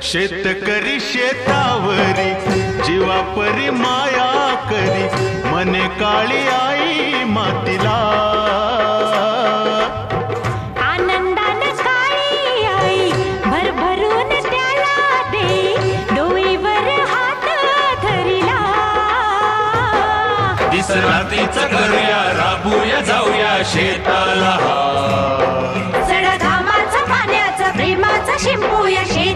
शेतकरी शेतावरी जीवापरी माया करी, मने काळी आई मातीला. आनंदाने काळी आई भरभरून त्याला दे, डोईवर हात धरिला. दिसरातीचं करूया, राबूया जाऊया शेताला. सड घामाचं पाण्याचं प्रेमाचं शिंपूया शेत